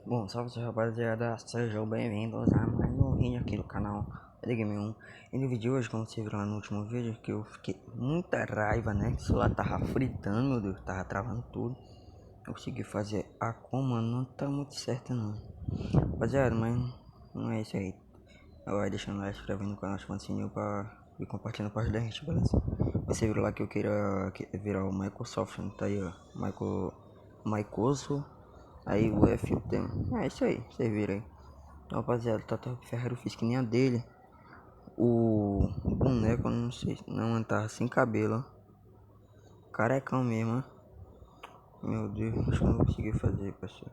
Bom, salve rapaziada, sejam bem-vindos a mais um vídeo aqui do canal The Game 1. E no vídeo de hoje, como vocês viram lá no último vídeo, que eu fiquei muita raiva, né? Que o celular tava fritando, meu Deus, tava travando tudo. Eu consegui fazer a comando, não tá muito certo não. Rapaziada, mas não é isso aí. Vai deixando lá, inscrevendo no canal, ativando o sininho pra ir compartilhando parte da gente, beleza? Você viu lá que eu queria virar o Microsoft, não tá aí, ó. Microsoft. Aí o F o tema. É isso aí, vocês viram aí. Então, rapaziada, Tata Ferreira eu fiz que nem a dele. O boneco, eu não sei. Não, tava sem cabelo, ó. Carecão mesmo, ó. Meu Deus, acho que eu não vou conseguir fazer, parceiro.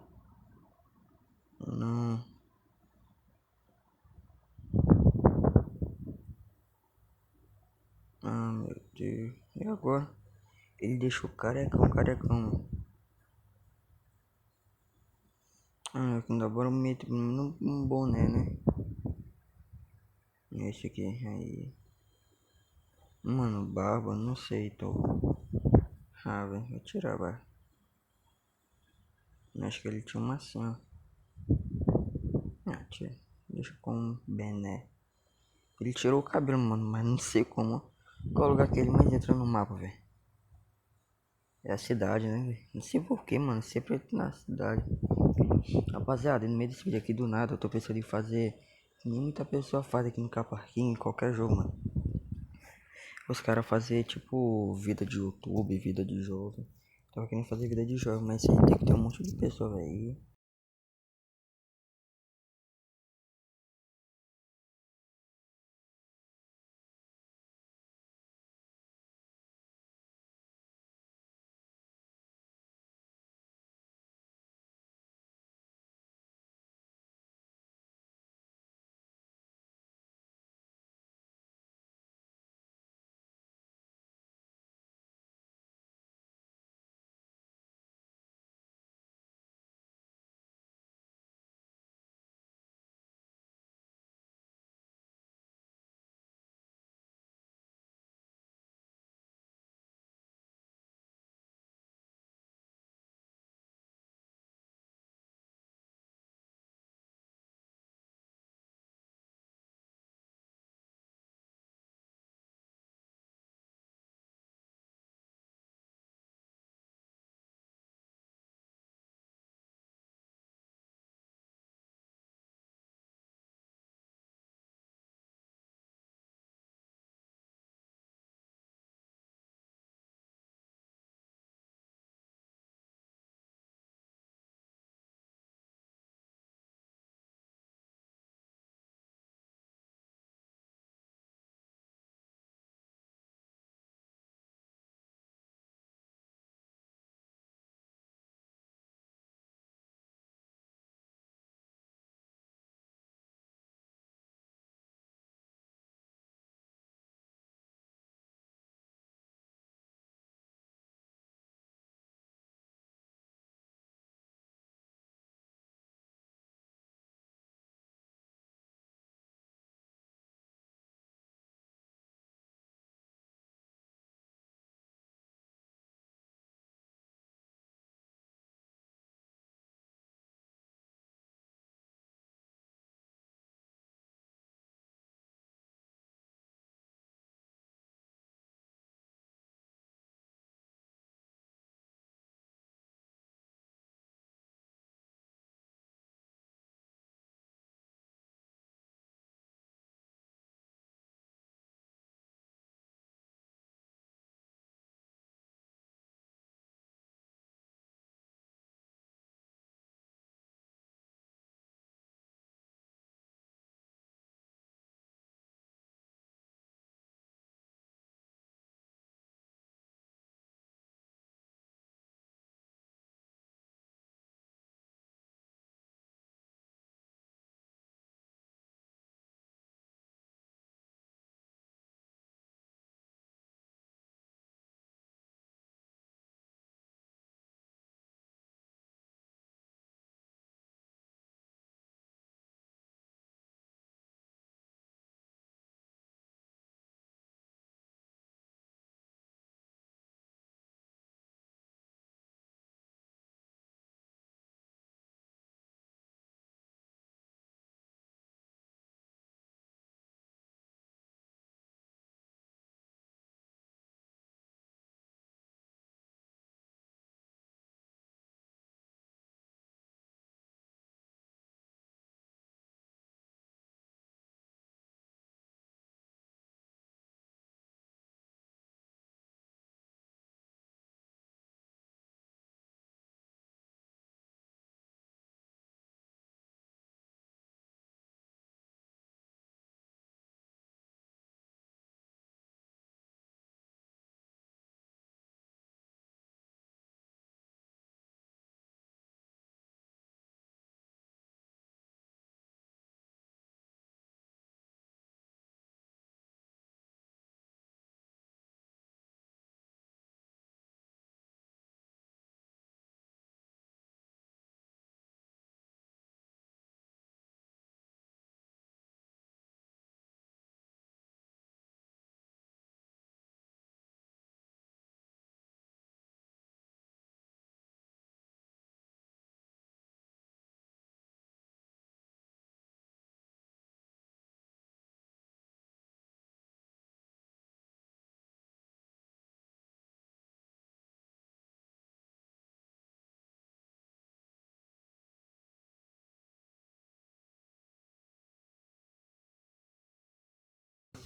Não. Ah, meu Deus. E agora? Ele deixou carecão, carecão. Ah, agora eu meto no boné, né? Esse aqui, aí. Mano, barba, não sei, tô. Ah, velho, vou tirar, vai. Acho que ele tinha uma assim, ó. Ah, tira. Deixa com bené. Ele tirou o cabelo, mano, mas não sei como. Qual lugar que ele mais entra no mapa, velho? É a cidade, né, velho? Não sei porquê, mano. Sempre entra na cidade. Rapaziada, no meio desse vídeo aqui do nada, eu tô pensando em fazer. Que nem muita pessoa faz aqui no Caparquinho, em qualquer jogo, mano. Os caras fazer tipo vida de YouTube, vida de jogo. Tava querendo fazer vida de jogo, mas aí tem que ter um monte de pessoa, velho.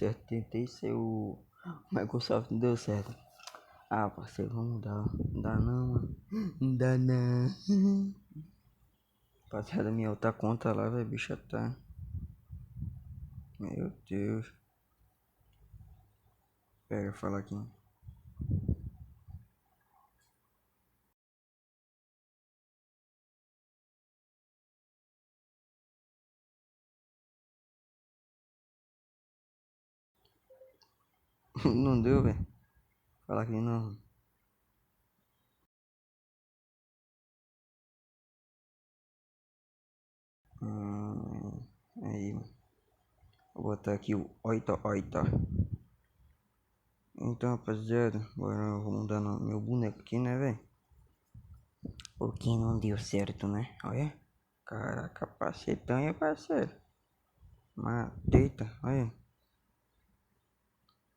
certo. Tentei ser o Microsoft, não deu certo. Ah, parceiro, vamos mudar. Não dá não, mano. Não dá não. Passei da minha outra conta lá, velho. Bicha tá. Meu Deus. Pera, fala aqui. Não deu, velho. Fala aqui não. Aí, mano. Vou botar aqui o oito oito. Então, rapaziada, agora eu vou mudar no meu boneco aqui, né, velho? Porque não deu certo, né? Olha. Caraca, capacetão é parceiro. Mateta, olha.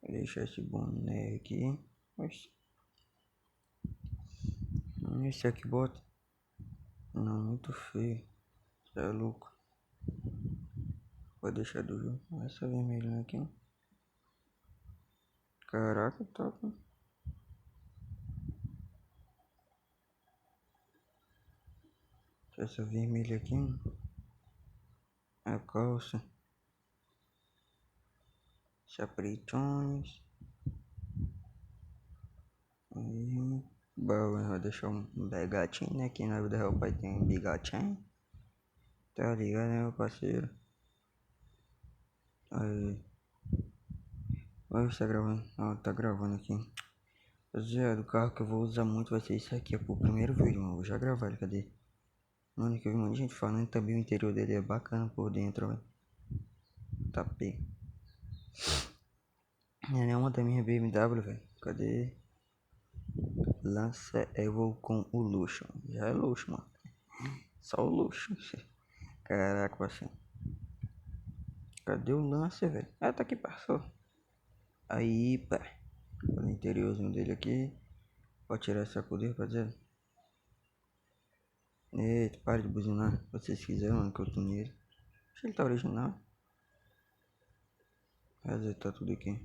Vou deixar esse boneco aqui. Oxi. Esse aqui bota. Não, muito feio. Você é louco. Vou deixar do jogo. Essa vermelha aqui, ó. Caraca, top. Essa vermelha aqui, a calça. Chapritões. Aí. Bom, vou deixar um bigatinho, né? Que na vida real pai tem um bigatinho. Tá ligado, né, meu parceiro? Aí. Olha, tá gravando. Ah, tá gravando aqui. Rapaziada, o carro que eu vou usar muito vai ser esse aqui, é pro primeiro vídeo, mano. Vou já gravar ele, cadê? Mano, que eu vi um monte de gente falando também o interior dele é bacana por dentro, velho. Tá P. É uma da minha BMW, velho. Cadê? Lança Evo com o luxo. Já é luxo, mano. Só o luxo. Caraca, parceiro. Cadê o lance, velho? Ah, tá aqui, passou. Aí, pá. O interiorzinho dele aqui. Pode tirar essa poder, rapaziada. Eita, para de buzinar. Se vocês quiserem, mano, que eu tô nele. Acho que ele tá original. Resetar tudo aqui.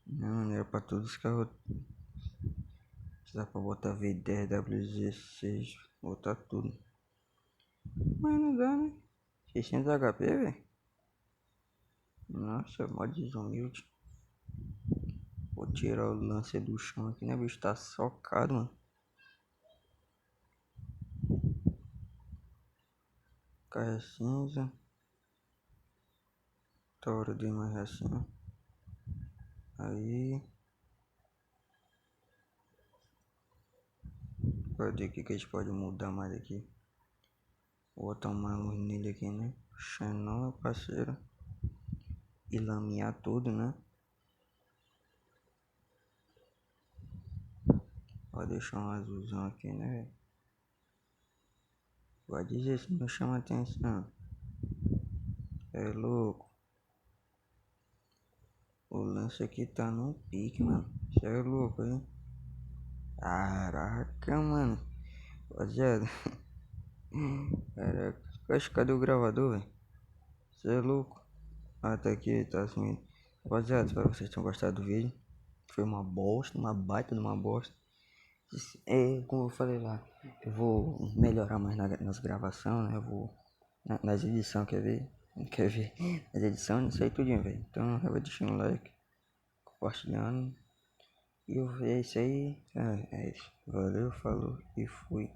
Não, era pra todos os carros. Dá pra botar V10, WZ6. Botar tudo. Mas não dá, né? 600 HP, velho. Nossa, mó desumilde. Vou tirar o lance do chão aqui, né? O bicho tá socado, mano. Carro cinza. Tora demais assim, ó. Aí. Cadê aqui que a gente pode mudar mais aqui? Vou botar uma luz nele aqui, né? Xenon, parceiro. E lamear tudo, né? Pode deixar um azulzão aqui, né? Pode dizer se não chama atenção. É louco. O lance aqui tá no pique, mano. Você é louco, hein? Caraca, mano. Rapaziada. Caraca. Oxe, cadê o gravador, velho? Você é louco. Ah, tá aqui, tá assim. Rapaziada, espero que vocês tenham gostado do vídeo. Foi uma bosta, uma baita de uma bosta. É, como eu falei lá, eu vou melhorar mais nas gravações, né? Eu vou nas edições, quer ver? Quer ver? Nas edições, não sei tudinho, velho. Então, eu vou deixando um like, compartilhando. E eu ver isso aí. É isso. Valeu, falou e fui.